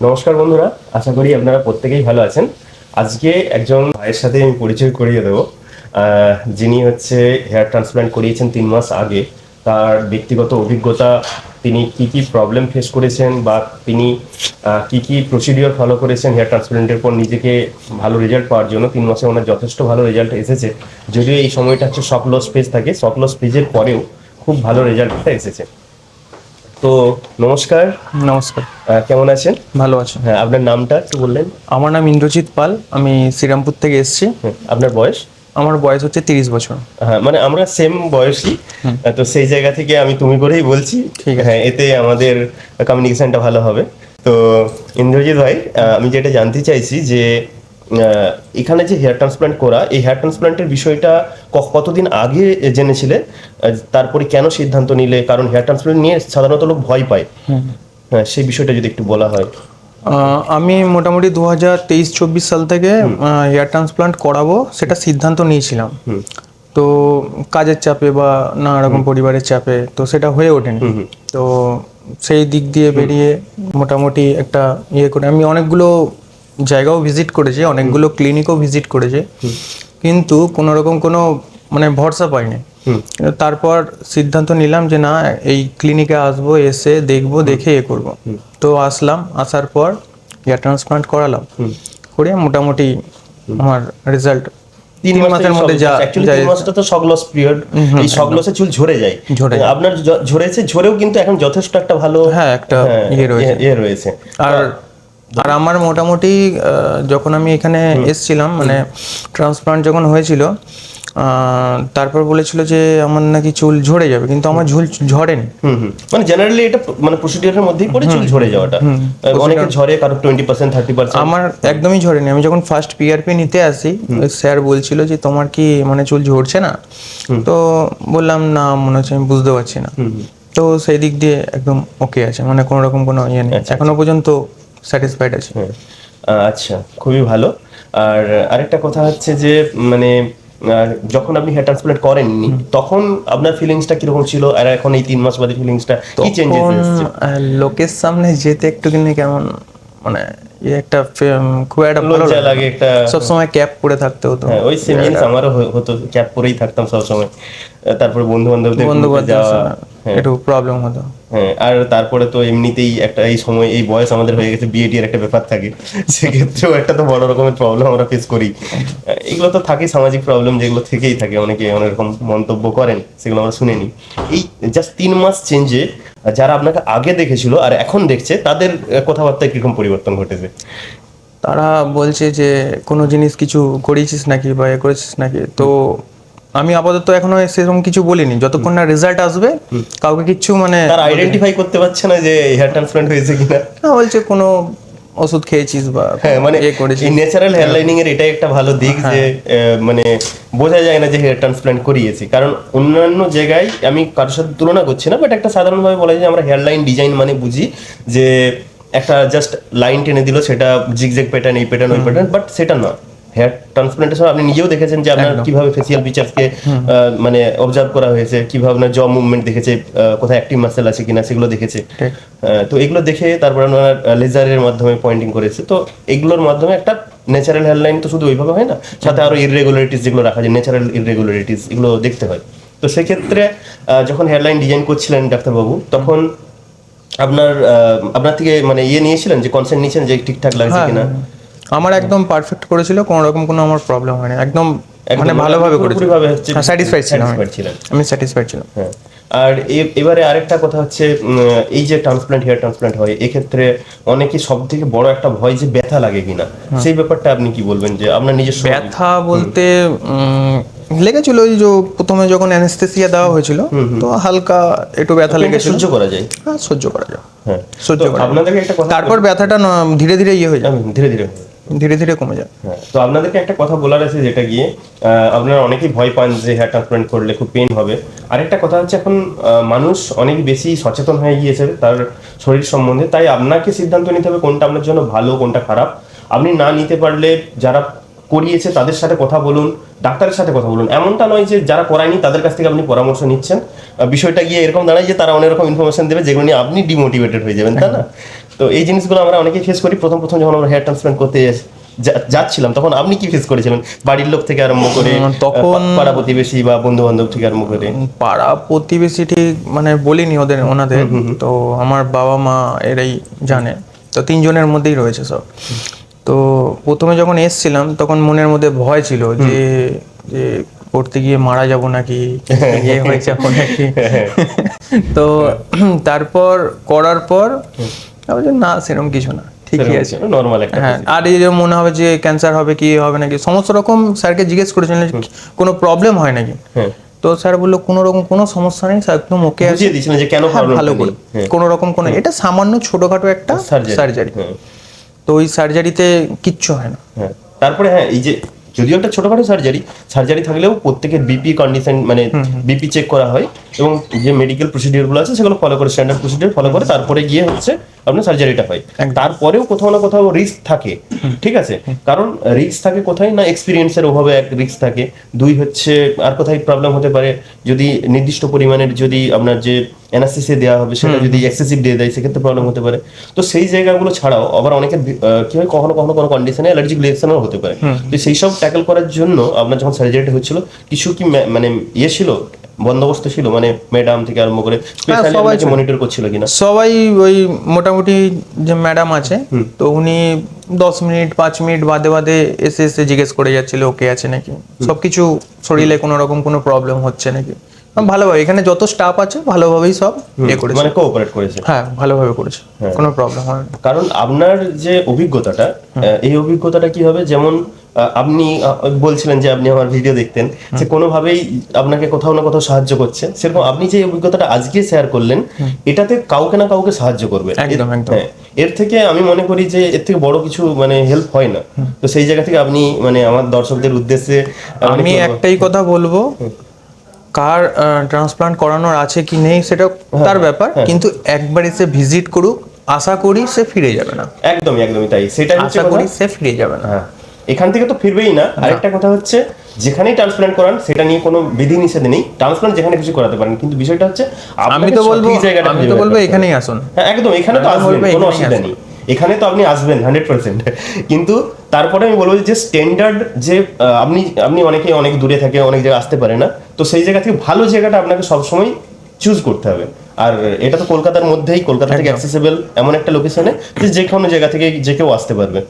নমস্কার বন্ধুরা, আশা করি আপনারা প্রত্যেকেই ভালো আছেন। আজকে একজন ভাইয়ের সাথে আমি পরিচয় করিয়ে দেবো, যিনি হচ্ছে হেয়ার ট্রান্সপ্ল্যান্ট করিয়েছেন 3 মাস আগে। তার ব্যক্তিগত অভিজ্ঞতা, তিনি কি কি প্রবলেম ফেস করেছেন বা তিনি কি কি প্রসিডিওর ফলো করেছেন হেয়ার ট্রান্সপ্ল্যান্টের পর নিজেকে ভালো রেজাল্ট পাওয়ার জন্য। 3 মাসে ওনার যথেষ্ট ভালো রেজাল্ট এসেছে। যদিও এই সময়টা হচ্ছে শক লস ফেজ থাকে, শক লস ফেজের পরেও খুব ভালো রেজাল্টটা এসেছে। তো নমস্কার। নমস্কার। কেমন আছেন? ভালো আছি। হ্যাঁ, আপনার নামটা একটু বললেন? আমার নাম ইন্দ্রজিৎ পাল, আমি শ্রীরামপুর থেকে এসেছি। আপনার বয়স? আমার বয়স হচ্ছে 30 বছর। হ্যাঁ, মানে আমরা সেম বয়সী। তো সেই জায়গা থেকে আমি তুমি করেই বলছি। ঠিক আছে। হ্যাঁ, এতে আমাদের কমিউনিকেশনটা ভালো হবে। তো ইন্দ্রজিৎ ভাই, আমি যেটা জানতে চাইছি যে এখানে যে হেয়ার ট্রান্সপ্ল্যান্ট করা, এই হেয়ার ট্রান্সপ্ল্যান্টের বিষয়টা কতদিন আগে জেনেছিলে? তারপরে কেন সিদ্ধান্ত নিলে? কারণ হেয়ার ট্রান্সপ্ল্যান্ট নিয়ে সাধারণত লোক ভয় পায়। হ্যাঁ, সেই বিষয়টা যদি একটু বলা হয়। আমি মোটামুটি 2023-24 সাল থেকে হেয়ার ট্রান্সপ্লান্ট করাবো সেটা সিদ্ধান্ত নিয়েছিলাম। তো কাজের চাপে বা নানা রকম পরিবারের চাপে তো সেটা হয়ে ওঠেনি। তো সেই দিক দিয়ে বেরিয়ে মোটামুটি একটা করে আমি অনেকগুলো জায়গাও ভিজিট করেছি, অনেকগুলো ক্লিনিকও ভিজিট করেছি, কিন্তু কোনো রকম কোনো মানে ভরসা পাইনি। কিন্তু তারপর সিদ্ধান্ত নিলাম যে না, এই ক্লিনিকে আসবো, এসে দেখবো, দেখে করবো। তো আসলাম, আসার পর হেয়ার ট্রান্সপ্লান্ট করালাম, করে মোটামুটি আমার রেজাল্ট 3 মাসের মধ্যে অ্যাকচুয়ালি 3 মাসটা তো শক লস পিরিয়ড। এই শক লসে চুল ঝরে যায়। আপনার ঝরেছে, ঝরেও কিন্তু এখন যথেষ্ট একটা ভালো একটা ইয়ে রয়েছে। আর আমার মোটামুটি যখন আমি এখানে এসছিলাম, মানে ট্রান্সপ্লান্ট যখন হয়েছিল, তারপর বলেছিল যে আমার নাকি চুল ঝরে যাবে, কিন্তু আমার চুল ঝরেনি। মানে জেনারেলি এটা মানে প্রসিডিউরের মধ্যেই পড়ে চুল ঝরে যাওয়াটা। অনেকে ঝরে, কারো 20% 30%। আমার একদমই ঝরেনি। আমি যখন ফার্স্ট পিআরপি নিতে আসি, স্যার বলছিল যে তোমার কি মানে চুল ঝরছে না? তো বললাম না, মনে হচ্ছে আমি বুঝতে পারছি না। তো সেই দিক দিয়ে একদম ওকে আছে, মানে কোনো রকম কোনো ইয়ে নেই, এখনো পর্যন্ত স্যাটিসফাইড আছে। আচ্ছা, খুবই ভালো। আর আরেকটা কথা হচ্ছে যে মানে যখন আপনি হেয়ার ট্রান্সপ্লান্ট করেননি তখন আপনার ফিলিংসটা কিরকম ছিল, আর এখন এই 3 মাস বাদে ফিলিংসটা কি চেঞ্জেস এসেছে? লোকের সামনে যেতে একটুখানি কেমন মানে একটা খুব একটা ভালো লজ্জা লাগে, একটা সবসময় ক্যাপ পরে থাকতে হতো। হ্যাঁ, ওই সেম জিনিস আমারও হতো, ক্যাপ পরেই থাকতাম সবসময়। তারপরে বন্ধু বান্ধবদের যাওয়া একটু প্রবলেম হতো। হ্যাঁ, আর তারপরে তো এমনিতেই একটা এই সময় এই বয়স আমাদের হয়ে গেছে, বিএডি এর একটা ব্যাপার থাকে, সেক্ষেত্রেও একটা তো বড় রকমের প্রবলেম আমরা ফেস করি। এগুলো তো থাকে, সামাজিক প্রবলেম যেগুলো থেকেই থাকে, অনেকে অনেক রকম মন্তব্য করেন, সেগুলো আমরা শুনে নিই। এই জাস্ট 3 মাস চেঞ্জে যারা আপনাকে আগে দেখেছিল আর এখন দেখছে, তাদের কথাবার্তায় কিরকম পরিবর্তন ঘটেছে? তারা বলছে যে কোনো জিনিস কিছু করেছিস নাকি বা করেছিস নাকি। তো আমি আপাতত এখনো সেরকম কিছু বলিনি, যতক্ষণ না রেজাল্ট আসবে কাউকে কিছু মানে তারা আইডেন্টিফাই করতে পারছে না যে হেয়ার ট্রান্সপ্লান্ট হয়েছে কিনা। না, বলছে কোনো ওষুধ খেয়েছিস বা হ্যাঁ, মানে এই ন্যাচারাল হেয়ার লাইনিং এর এটাই একটা ভালো দিক যে মানে বোঝা যায় না যে হেয়ার ট্রান্সপ্লান্ট করিয়েছি। কারণ অন্যান্য জায়গায় আমি কারোর সাথে তুলনা করছি না, বাট একটা সাধারণভাবে বলা যায় যে আমরা হেয়ার লাইন ডিজাইন মানে বুঝি যে একটা জাস্ট লাইন টেনে দিল, সেটা জিগজ্যাগ প্যাটার্ন, এই প্যাটার্ন, ওই প্যাটার্ন, বাট সেটা না। হেয়ার ট্রান্সপ্লান্টেশন আপনি নিজেও দেখেছেন যে আপনার কিভাবে ফেসিয়াল ফিচার্সকে মানে অবজার্ভ করা হয়েছে, কিভাবে আপনার জ মুভমেন্ট দেখেছে, কোথায় অ্যাক্টিভ মাসেল আছে কিনা সেগুলো দেখেছে। তো এগুলো দেখে তারপর আপনার লেজারের মাধ্যমে পয়েন্টিং করেছে। তো এগুলোর মাধ্যমে একটা ন্যাচারাল হেয়ার লাইন তো শুধু ওইভাবে হয় না, সাথে আরো ইররেগুলারিটিস যেগুলো রাখা যায়, ন্যাচারাল ইররেগুলারিটিস, এগুলো দেখতে হয়। তো সেক্ষেত্রে যখন হেয়ার লাইন ডিজাইন করছিলেন ডাক্তারবাবু, তখন আপনার থেকে মানে ইয়ে নিয়েছিলেন, যে কনসেন্ট নিয়েছেন যে ঠিকঠাক লাগছে কিনা? আমার একদম পারফেক্ট করেছিল, কোনো রকম কোনো আমার প্রবলেম হয়নি, একদম মানে ভালোভাবে করেছিল, স্যাটিসফাইড ছিলাম, আমি স্যাটিসফাইড ছিলাম। হ্যাঁ, আর এবারে আরেকটা কথা হচ্ছে, এই যে ট্রান্সপ্লান্ট, হেয়ার ট্রান্সপ্লান্ট হয়, এক্ষেত্রে অনেকে সব থেকে বড় একটা ভয় যে ব্যথা লাগে কিনা, সেই ব্যাপারটা আপনি কি বলবেন? যে আপনার নিজস্ব ব্যথা বলতে লেগেছিল, ওই যে প্রথমে যখন অ্যানেস্থেসিয়া দেওয়া হয়েছিল, তো হালকা একটু ব্যথা লেগেছিল, সহ্য করা যায়। হ্যাঁ, সহ্য করা যায়, হ্যাঁ, সহ্য করা। আপনাদেরকে একটা কথা, তারপর ব্যথাটা ধীরে ধীরে ইয়ে হয়ে যায়, ধীরে ধীরে ধীরে ধীরে কমে যায়। হ্যাঁ, তো আপনাদেরকে একটা কথা বলার আছে, যেটা গিয়ে আপনারা অনেকেই ভয় পান যে হেয়ার ট্রান্সপ্লান্ট করলে খুব পেন হবে। আরেকটা কথা হচ্ছে, এখন মানুষ অনেক বেশি সচেতন হয়ে গিয়েছে তার শরীর সম্বন্ধে, তাই আপনাকে সিদ্ধান্ত নিতে হবে কোনটা আপনার জন্য ভালো, কোনটা খারাপ। আপনি না নিতে পারলে যারা করিয়েছে তাদের সাথে কথা বলুন, ডাক্তারের সাথে কথা বলুন। এমনটা নয় যে যারা করায়নি তাদের কাছ থেকে আপনি পরামর্শ নিচ্ছেন। বিষয়টা গিয়ে এরকম দাঁড়ায় যে তারা অনেক রকম ইনফরমেশন দেবে যেগুলো নিয়ে আপনি ডিমোটিভেটেড হয়ে যাবেন, তাই না? তো এই জিনিসগুলো আমরা অনেকেই ফেস করি। প্রথম যখন আমরা হেয়ার ট্রান্সপ্লান্ট করতে যাচ্ছিলাম, তখন আপনি কি ফেস করেছিলেন, বাড়ির লোক থেকে আরম্ভ করে তখন পাড়া প্রতিবেশী বা বন্ধু বান্ধব থেকে আরম্ভ করে? পাড়া প্রতিবেশী ঠিক মানে বলিনি ওনাদের, তো আমার বাবা মা এরাই জানে, তো 3 জনের মধ্যেই রয়েছে সব। তো প্রথমে যখন এসছিলাম তখন মনের মধ্যে ভয় ছিল যে যে করতে গিয়ে মারা যাব নাকি, ইয়ে হয়ে যাবো নাকি। তো তারপর করার পর আমি বলছি, না সেরকম কিছু না, ঠিকই আছে, নর্মাল একটা। হ্যাঁ। আর এই যে মনে হবে যে ক্যান্সার হবে কি হবে নাকি, সমস্ত রকম স্যারকে জিজ্ঞেস করেছিলেন কোনো প্রবলেম হয় নাকি। হ্যাঁ, তো স্যার বললো কোনো রকম কোনো সমস্যা নেই, স্যার একদম ওকে আছে, বুঝিয়ে দিয়েছিলেন যে কেন হ্যাঁ, প্রবলেম ভালো করে কোনো রকম কোনো, এটা সামান্য ছোটখাটো একটা সার্জারি, তো ওই সার্জারিতে কিচ্ছু হয় না। হ্যাঁ, তারপরে হ্যাঁ, এই যে যদিও একটা ছোটখাটো সার্জারি থাকলেও প্রত্যেকের বিপি কন্ডিশন মানে বিপি চেক করা হয়, এবং যে মেডিকেল প্রসিডিওরগুলো আছে সেগুলো ফলো করে, স্ট্যান্ডার্ড প্রসিডিওর ফলো করে তারপরে গিয়ে হচ্ছে আপনার সার্জারিটা হয়। তারপরেও কোথাও না কোথাও রিস্ক থাকে, ঠিক আছে, কারণ রিস্ক থাকে কোথায় না, এক্সপিরিয়েন্সের অভাবে এক রিস্ক থাকে, 2 হচ্ছে আর কোথায় প্রবলেম হতে পারে যদি নির্দিষ্ট পরিমাণের যদি আপনার যে অ্যানাস্থেসিয়া দেওয়া হবে সেটা যদি এক্সেসিভ দিয়ে দেয় সেক্ষেত্রে প্রবলেম হতে পারে। তো সেই জায়গাগুলো ছাড়াও আবার অনেকের কি হয়, কখনো কখনো কোনো কন্ডিশনে অ্যালার্জিক রিঅ্যাকশনও হতে পারে। তো সেই সব ট্যাকল করার জন্য আপনার যখন সার্জারিটা হচ্ছিল কিছু কি মানে ইয়ে ছিল, বন্দোবস্ত ছিল, মানে ম্যাডাম থেকে আরম্ভ করে স্পেশালি আপনাকে মনিটর করছিল কিনা? সবাই ওই মোটামুটি যে ম্যাডাম আছে, তো উনি 10 মিনিট 5 মিনিট বাদে বাদে এসে জিজ্ঞেস করে যাচ্ছিল ওকে আছে নাকি, সবকিছু শরীরে কোনো রকম কোনো প্রবলেম হচ্ছে নাকি। ভালোভাবে এখানে যত স্টাফ আছে ভালোভাবেই সব ইয়ে করেছে, মানে কোঅপারেট করেছে, হ্যাঁ ভালোভাবে করেছে, কোনো প্রবলেম হয় না। কারণ আপনার যে অভিজ্ঞতাটা, এই অভিজ্ঞতাটা কি হবে, যেমন আপনি বলছিলেন যে আপনি আমার ভিডিও দেখতেন, যে কোনোভাবেই আপনাকে কোথাও না কোথাও সাহায্য করছে, সেরকম আপনি যে অভিজ্ঞতাটা আজকে শেয়ার করলেন এটাতে কাউকে না কাউকে সাহায্য করবে। একদম একদম। এর থেকে আমি মনে করি যে এর থেকে বড় কিছু মানে হেল্প হয় না। তো সেই জায়গা থেকে আপনি মানে আমার দর্শকদের উদ্দেশ্যে আমি একটাই কথা বলবো, কার ট্রান্সপ্লান্ট করানোর আছে কি নেই সেটা তার ব্যাপার, কিন্তু একবার এসে ভিজিট করুক, আশা করি সে ফিরে যাবে না। একদমই তাই, সেটাই হচ্ছে আশা কথা। করি সে ফিরে যাবে না। হ্যাঁ, এখান থেকে তো ফিরবেই না। আরেকটা কথা হচ্ছে, যেখানেই ট্রান্সপ্লান্ট করান সেটা নিয়ে কোনো বিধি নিষেধ নেই, ট্রান্সপ্লান্ট যেখানে কিছু করাতে পারেন, কিন্তু বিষয়টা হচ্ছে আমি তো বলবো এখানেই আসুন। হ্যাঁ একদম, এখানে তো আসবেন, কোনো অসুবিধা নেই, এখানে তো আপনি আসবেন 100%। কিন্তু তারপরে আমি বলবো যে স্ট্যান্ডার্ড যে আপনি অনেক দূরে থাকে, অনেক জায়গায় আসতে পারে না, তো সেই জায়গা থেকে ভালো জায়গাটা আপনাকে সবসময় চুজ করতে হবে। আর এটা তো কলকাতার মধ্যেই, কলকাতা থেকে অ্যাক্সেসিবল এমন একটা লোকেশনে যে কোনো জায়গা থেকে যে কেউ আসতে পারবে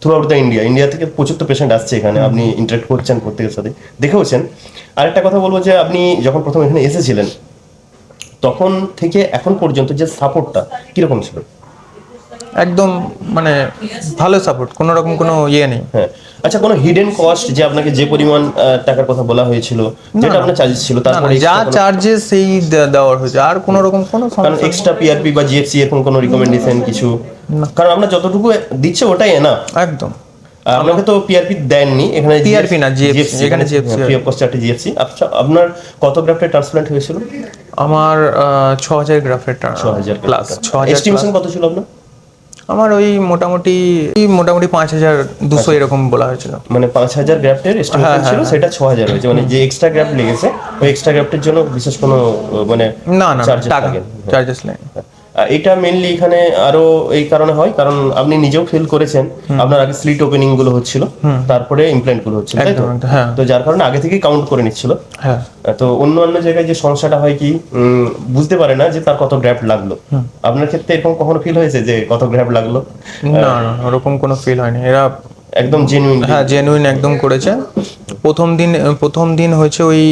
থ্রু আউট দ্য ইন্ডিয়া থেকে প্রচুর তো পেশেন্ট আসছে এখানে, আপনি ইন্টারেক্ট করছেন প্রত্যেকের সাথে, দেখেওছেন। আরেকটা কথা বলবো যে আপনি যখন প্রথম এখানে এসেছিলেন তখন থেকে এখন পর্যন্ত যে সাপোর্টটা কিরকম ছিল? একদম মানে ভালো সাপোর্ট, কোনো রকম কোনো ইয়ে নেই। হ্যাঁ, আচ্ছা, কোনো হিডেন কস্ট যে আপনাকে যে পরিমাণ টাকার কথা বলা হয়েছিল, যেটা আপনার চার্জেস ছিল, তারপরে যা চার্জেস সেই দেওয়ার হয়েছে, আর কোনো রকম কোনো কারণ এক্সট্রা পিআরপি বা জিএফসি এরকম কোনো রিকমেন্ডেশন কিছু? কারণ আমরা যতটুকু দিচ্ছে ওটাই না একদম। আপনাকে তো পিআরপি দেননি এখানে, পিআরপি না জিএফসি, এখানে জিএফসি ফ্রি অফ কস্ট একটা জিএফসি। আচ্ছা, আপনার কত গ্রাফটের ট্রান্সপ্লান্ট হয়েছিল? আমার 6000 গ্রাফের 6000 প্লাস 6000। এস্টিমেশন কত ছিল আপনার? আমার ওই মোটামুটি 5200 এরকম বলা হয়েছিল। মানে 5000 গ্রাফটের এস্টিমেশন ছিল, সেটা 6000 হয়েছে, মানে যে এক্সট্রা গ্রাফট লেগেছে ওই এক্সট্রা গ্রাফটের জন্য বিশেষ কোনো মানে না চার্জেস নেই। এটা মেইনলি এখানে আরো এই কারণে হয়, কারণ আপনি নিজেও ফিল করেছেন আপনার আগে স্লিট ওপেনিং গুলো হচ্ছিল, তারপরে ইমপ্ল্যান্ট গুলো হচ্ছিল, তাই তো? তো যার কারণে আগে থেকেই কাউন্ট করে নিচ্ছিল। হ্যাঁ, তো অন্য জায়গায় যে সমস্যাটা হয় কি, বুঝতে পারে না যে তার কত গ্রাফট লাগলো। আপনার ক্ষেত্রে এরকম কখনো ফিল হয়েছে যে কত গ্রাফট লাগলো? না ওরকম কোনো ফিল হয়নি, এরা একদম জেনুইন। হ্যাঁ জেনুইন একদম করেছে। প্রথম দিন হয়েছে ওই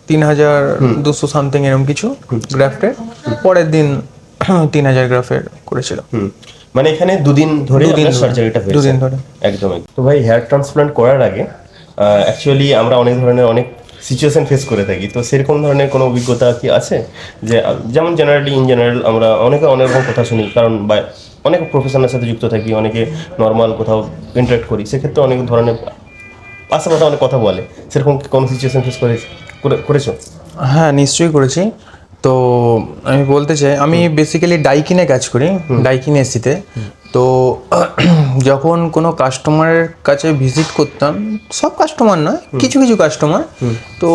3200 সামথিং এরকম কিছু গ্রাফটের, পরের দিন 3000 গ্রাফের করেছিল। মানে এখানে 2 দিন ধরে সার্জারিটা হয়েছে। 2 দিন ধরে একদম। তো ভাই, হেয়ার ট্রান্সপ্লান্ট করার আগে অ্যাকচুয়ালি আমরা অনেক ধরনের অনেক সিচুয়েশন ফেস করে থাকি, তো সেরকম ধরনের কোনো অভিজ্ঞতা কি আছে? যে যেমন ইন জেনারেল আমরা অনেক রকম কথা শুনি, কারণ অনেক প্রফেশনের সাথে যুক্ত থাকি, অনেকে নর্মাল কোথাও ইন্টারাক্ট করি, সেক্ষেত্রে অনেক ধরনের আশেপাশে অনেক কথা বলে, সেরকম কোনো সিচুয়েশন ফেস করেছো? হ্যাঁ নিশ্চয়ই করেছি। তো আমি বলতে চাই, আমি বেসিক্যালি ডাইকিনে কাজ করি, ডাইকিন এসিতে। তো যখন কোনো কাস্টমারের কাছে ভিজিট করতাম, সব কাস্টমার নয়, কিছু কিছু কাস্টমার, তো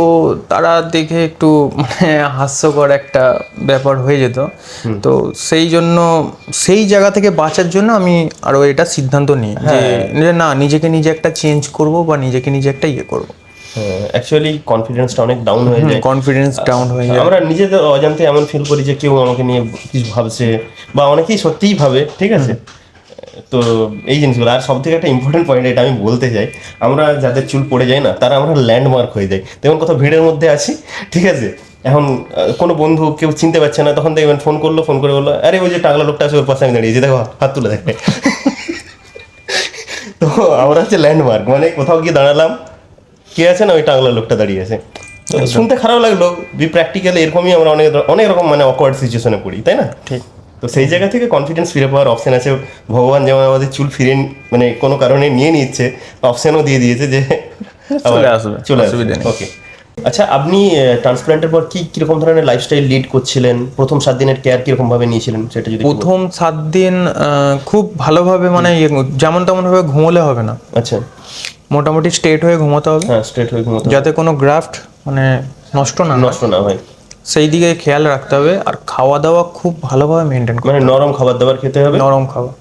তারা দেখে একটু মানে হাস্যকর একটা ব্যাপার হয়ে যেত। তো সেই জন্য সেই জায়গা থেকে বাঁচার জন্য আমি আরও এটা সিদ্ধান্ত নিই যে না, নিজেকে নিজে একটা চেঞ্জ করব বা নিজেকে নিজে একটা ইয়ে করব। অ্যাকচুয়ালি কনফিডেন্সটা অনেক ডাউন হয়ে যায়, কনফিডেন্স ডাউন হয়ে যায়। আমরা নিজেদের অজান্তে এমন ফিল করি যে কেউ আমাকে নিয়ে কিছু ভাবছে, বা অনেকেই সত্যিই ভাবে, ঠিক আছে। তো এই জিনিসগুলো, আর সব থেকে একটা ইম্পর্টেন্ট পয়েন্ট এটা আমি বলতে চাই, আমরা যাদের চুল পড়ে যায় না তারা আমরা ল্যান্ডমার্ক হয়ে যাই। যেমন কোথাও ভিড়ের মধ্যে আছি, ঠিক আছে, এখন কোনো বন্ধু কেউ চিনতে পারছে না, তখন দেখবেন ফোন করে বললো, আরে ওই যে টাকলা লোকটা আছে ওর পাশে আমি দাঁড়িয়েছি, দেখো হাত তুলে দেখে। তো আমরা হচ্ছে ল্যান্ডমার্ক, মানে কোথাও গিয়ে দাঁড়ালাম, কে আছে না ওই টাকলা লোকটা দাঁড়িয়ে আছে। তো শুনতে খারাপ লাগলো, প্র্যাকটিক্যালি এরকমই আমরা অনেক রকম মানে অকওয়ার্ড সিচুয়েশনে পড়ি, তাই না? ঠিক। তো সেই জায়গা থেকে কনফিডেন্স ফিরে পাওয়ার অপশন আছে। ভগবান যেমন আমাদের চুল ফিরে মানে কোনো কারণে নিয়ে নিচ্ছে, অপশনও দিয়ে দিয়েছে যে চলে আসবে, চলে অসুবিধা আসবে। নেই। ওকে, আচ্ছা, আপনি ট্রান্সপ্লান্টের পর কিরকম ধরনের লাইফস্টাইল লিড করছিলেন? প্রথম 7 দিনের কেয়ার কিরকম ভাবে নিয়েছিলেন সেটা যদি একটু বলেন। প্রথম 7 দিন খুব ভালোভাবে মানে যেমন তেমন ভাবে ঘুমোলে হবে না, আচ্ছা, মোটামুটি স্ট্রেট হয়ে ঘুমাতে হবে, হ্যাঁ, স্ট্রেট হয়ে ঘুমোতে হবে, যাতে কোনো গ্রাফট মানে নষ্ট না হয়, নষ্ট না হয়, সেই দিকে খেয়াল রাখতে হবে। আর খাওয়া দাওয়া খুব ভালোভাবে মেনটেন করতে মানে নরম খাবার দাবার খেতে হবে, হবে, নরম খাওয়া,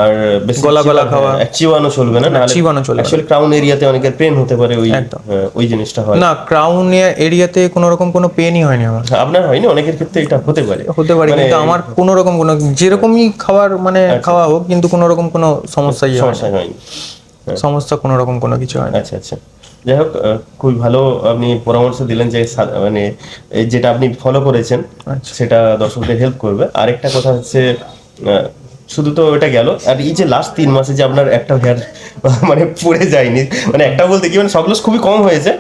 আর বেশি গলা খাওয়া। চিবানো চলবে না, নাহলে চিবানো চলবে না। অ্যাকচুয়ালি ক্রাউন এরিয়াতে অনেকের পেন হতে পারে, ওই একদম। ওই জিনিসটা হয়। না, ক্রাউন এরিয়াতে কোনো রকম কোনো পেনই হয়নি আমার, আপনার হয়নি, অনেকের ক্ষেত্রে এটা হতে পারে। হতে পারে, মানে কিন্তু আমার কোনো রকম কোনো যেরকমই খাবার মানে খাওয়া হোক, কিন্তু কোনো রকম কোনো সমস্যাই হয় না, সমস্যা হয়নি। সমস্যা কোনো রকম কোনো কিছু হয় না। আচ্ছা আচ্ছা, যাই হোক, খুবই ভালো আপনি পরামর্শ দিলেন যে মানে এই যেটা আপনি ফলো করেছেন আচ্ছা। সেটা দর্শকদের হেল্প করবে। আরেকটা কথা হচ্ছে, শুধু তো এটা গেল, আর এই যে লাস্ট 3 মাসে যে আপনার একটা হেয়ার মানে পড়ে যায়নি, মানে একটা বলতে কি, মানে সবগুলো খুবই কম হয়েছে,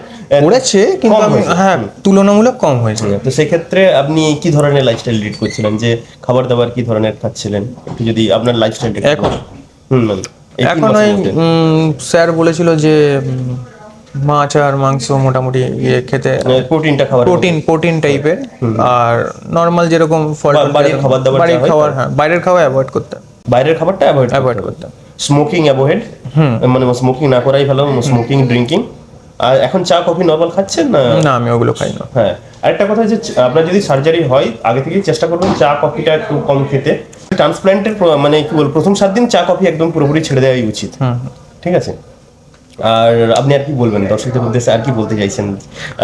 পড়েছে কিন্তু কম আমি হয়েছে। হ্যাঁ তুলনামূলক কম হয়েছে। তো সেক্ষেত্রে আপনি কি ধরনের লাইফস্টাইল লিড করছিলেন, যে খাবার দাবার কি ধরনের খাচ্ছিলেন, একটু যদি আপনার লাইফস্টাইলটা এখন মানে এই 3 এখন মাসের ওই মধ্যে। স্যার বলেছিল যে মাছ আর মাংস মোটামুটি ইয়ে খেতে, প্রোটিনটা খাবার, প্রোটিন টাইপের, আর নর্মাল যেরকম ফল টল বাড়ির খাবার দাবার বাড়ির যা হয় খাবার, হ্যাঁ বাইরের খাবার অ্যাভয়েড করতে, বাইরের খাবারটা অ্যাভয়েড করতাম। স্মোকিং অ্যাভয়েড, মানে স্মোকিং না করাই ভালো, স্মোকিং ড্রিঙ্কিং। আর এখন চা কফি নর্মাল খাচ্ছেন না? না, আমি ওগুলো খাই না। হ্যাঁ, আরেকটা কথা যে আপনার যদি সার্জারি হয় আগে থেকেই চেষ্টা করবেন চা কফিটা একটু কম খেতে। ট্রান্সপ্ল্যান্টের মানে কি বল, প্রথম 7 দিন চা কফি একদম পুরোপুরি ছেড়ে দেওয়াই উচিত, ঠিক আছে। আর আপনি আর কি বলবেন দর্শকদের উদ্দেশ্যে, আর কি বলতে চাইছেন,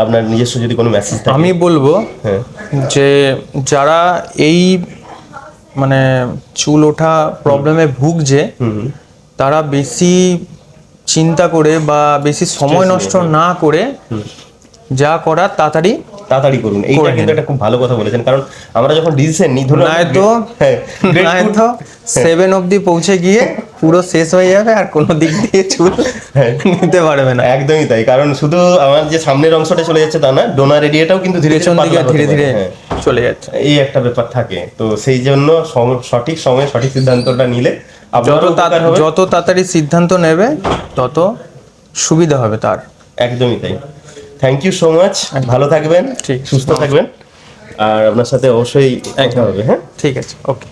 আপনার নিজস্ব যদি কোনো মেসেজ থাকে? আমি বলবো হ্যাঁ, যে যারা এই মানে চুল ওঠা প্রবলেমে ভুগছে, তারা বেশি চিন্তা করে বা বেশি সময় নষ্ট না করে যা করার তাড়াতাড়ি করুন। এইটা কিন্তু একটা খুব ভালো কথা বলেছেন, কারণ আমরা যখন ডিসিশন নিই, ধরুন নয়তো 7 অবধি পৌঁছে গিয়ে পুরো শেষ হয়ে যাবে, আর কোনো দিক দিয়ে চুল নিতে পারবে না। একদমই তাই, কারণ শুধু আমার যে সামনের অংশটা চলে যাচ্ছে তা না, ডোনার এরিয়াটাও কিন্তু ধীরে পেছন দিকে ধীরে ধীরে চলে যাচ্ছে, এই একটা ব্যাপার থাকে। তো সেই জন্য সঠিক সময়ে সঠিক সিদ্ধান্তটা নিলে যত তাড়াতাড়ি সিদ্ধান্ত নেবে তত সুবিধা হবে তার। একদমই তাই। থ্যাংক ইউ সো মাচ, ভালো থাকবেন, ঠিক, সুস্থ থাকবেন, আর আপনার সাথে অবশ্যই দেখা হবে। হ্যাঁ, ঠিক আছে, ওকে।